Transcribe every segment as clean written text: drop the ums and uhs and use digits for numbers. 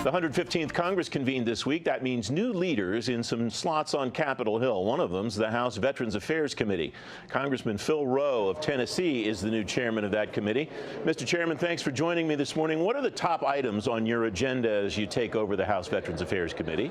The 115th Congress convened this week. That means new leaders in some slots on Capitol Hill. One of them's the House Veterans Affairs Committee. Congressman Phil Roe of Tennessee is the new chairman of that committee. Mr. Chairman, thanks for joining me this morning. What are the top items on your agenda as you take over the House Veterans Affairs Committee?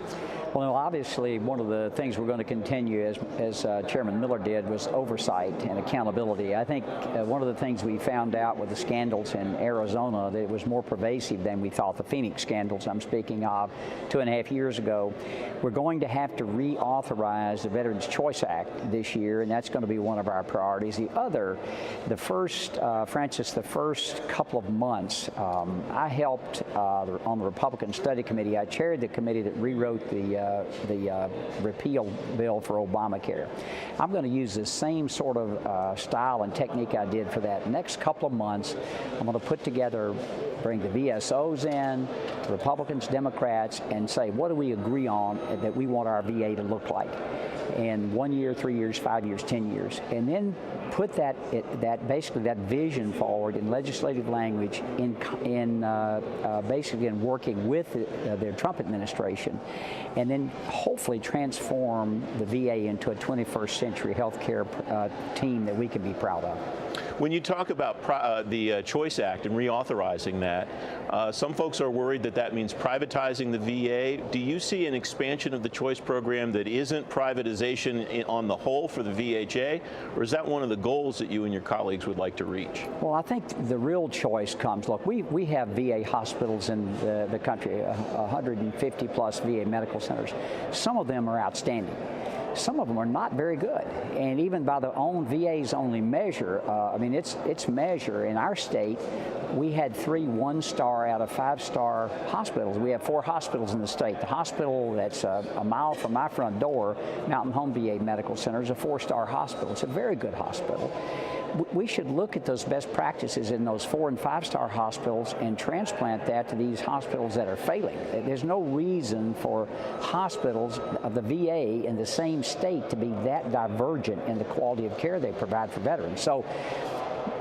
Well, obviously, one of the things we're going to continue, as Chairman Miller did, was oversight and accountability. I think one of the things we found out with the scandals in Arizona, that it was more pervasive than we thought. The Phoenix scandals I'm speaking of 2.5 years ago. We're going to have to reauthorize the Veterans Choice Act this year, and that's going to be one of our priorities. The first couple of months, I helped on the Republican Study Committee. I chaired the committee that rewrote the repeal bill for Obamacare. I'm going to use the same sort of style and technique I did for that. Next couple of months, I'm going to put together, bring the VSOs in, Republicans, Democrats, and say, what do we agree on that we want our VA to look like in 1 year, 3 years, 5 years, 10 years, and then put basically that vision forward in legislative language basically in working with the Trump administration, and then hopefully transform the VA into a 21st century healthcare team that we can be proud of. When you talk about the Choice Act and reauthorizing that, some folks are worried that that means privatizing the VA. Do you see an expansion of the choice program that isn't privatization on the whole for the VHA, or is that one of the goals that you and your colleagues would like to reach? Well, I think the real choice comes, look, we have VA hospitals in the country, 150 plus VA medical centers. Some of them are outstanding. Some of them are not very good, and even by the VA's only measure, I mean, its measure in our state, we had 3 1-star out of 5-star hospitals. We have 4 hospitals in the state. The hospital that's a mile from my front door, Mountain Home VA Medical Center, is a 4-star hospital. It's a very good hospital. We should look at those best practices in those 4- and 5-star hospitals and transplant that to these hospitals that are failing. There's no reason for hospitals of the VA in the same state to be that divergent in the quality of care they provide for veterans. So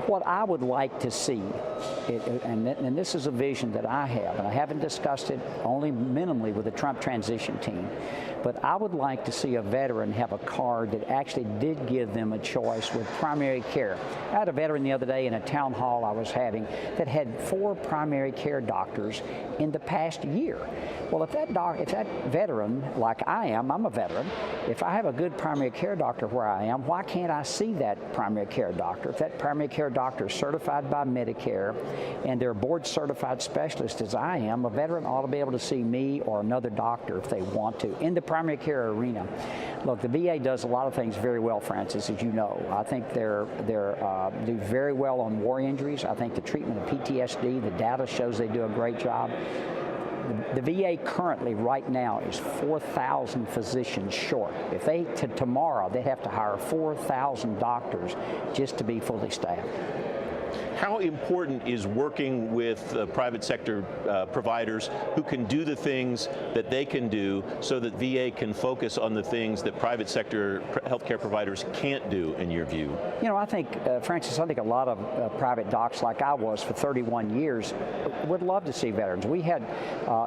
what I would like to see, and this is a vision that I have, and I haven't discussed it only minimally with the Trump transition team, but I would like to see a veteran have a card that actually did give them a choice with primary care. I had a veteran the other day in a town hall I was having that had 4 primary care doctors in the past year. Well, if that veteran, like I am, I'm a veteran, if I have a good primary care doctor where I am, why can't I see that primary care doctor? If that primary care doctor is certified by Medicare and they're board certified specialists as I am, a veteran ought to be able to see me or another doctor if they want to in the primary care arena. Look, the VA does a lot of things very well, Francis, as you know. I think they do very well on war injuries. I think the treatment of PTSD, the data shows they do a great job. The VA currently, right now, is 4,000 physicians short. If tomorrow, they'd have to hire 4,000 doctors just to be fully staffed. How important is working with private sector providers who can do the things that they can do so that VA can focus on the things that private sector healthcare providers can't do, in your view? You know, I think, Francis, I think a lot of private docs, like I was for 31 years, would love to see veterans. We had,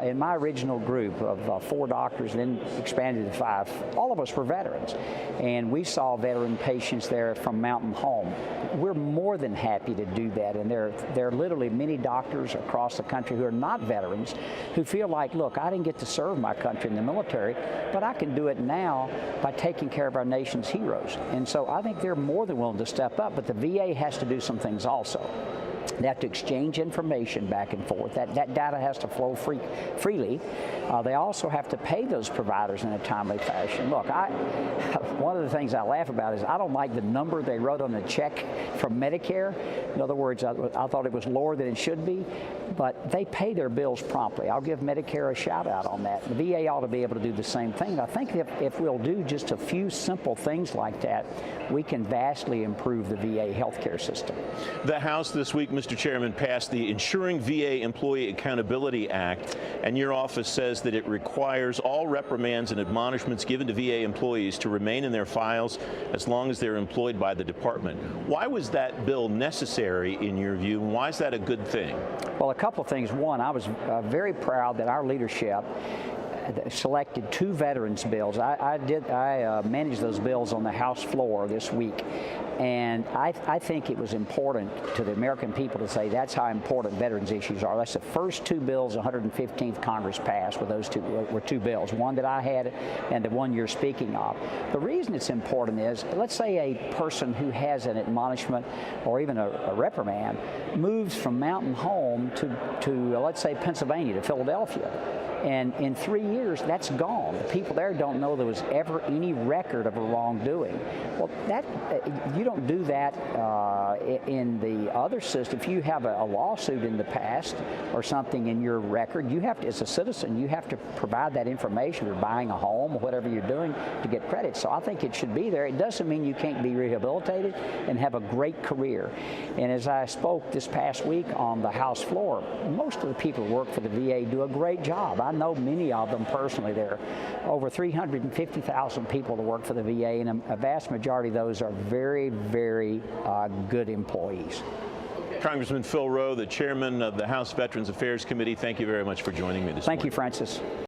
in my original group of 4 doctors and then expanded to 5, all of us were veterans. And we saw veteran patients there from Mountain Home. We're more than happy to do that. And there are literally many doctors across the country who are not veterans who feel like, look, I didn't get to serve my country in the military, but I can do it now by taking care of our nation's heroes. And so I think they're more than willing to step up, but the VA has to do some things also. They have to exchange information back and forth. That data has to flow freely. They also have to pay those providers in a timely fashion. Look, one of the things I laugh about is I don't like the number they wrote on the check from Medicare. In other words, I thought it was lower than it should be, but they pay their bills promptly. I'll give Medicare a shout out on that. The VA ought to be able to do the same thing. I think if we'll do just a few simple things like that, we can vastly improve the VA healthcare system. The House this week, Mr. Mr. Chairman, passed the Ensuring VA Employee Accountability Act, and your office says that it requires all reprimands and admonishments given to VA employees to remain in their files as long as they're employed by the department. Why was that bill necessary in your view, and why is that a good thing? Well, a couple of things. One, I was very proud that our leadership selected 2 veterans bills. I managed those bills on the House floor this week, and I think it was important to the American people to say that's how important veterans issues are. That's the first 2 bills the 115th Congress passed. With those were 2 bills, one that I had and the one you're speaking of. The reason it's important is, let's say a person who has an admonishment or even a reprimand moves from Mountain Home to let's say Pennsylvania, to Philadelphia. And in 3 years, that's gone. The people there don't know there was ever any record of a wrongdoing. Well, you don't do that in the other system. If you have a lawsuit in the past or something in your record, you have to, as a citizen, you have to provide that information. You're buying a home or whatever you're doing to get credit. So I think it should be there. It doesn't mean you can't be rehabilitated and have a great career. And as I spoke this past week on the House floor, most of the people who work for the VA do a great job. I know many of them personally. There are over 350,000 people that work for the VA, and a vast majority of those are very, very good employees. Congressman Phil Roe, the chairman of the House Veterans Affairs Committee, thank you very much for joining me this morning. Thank you, Francis.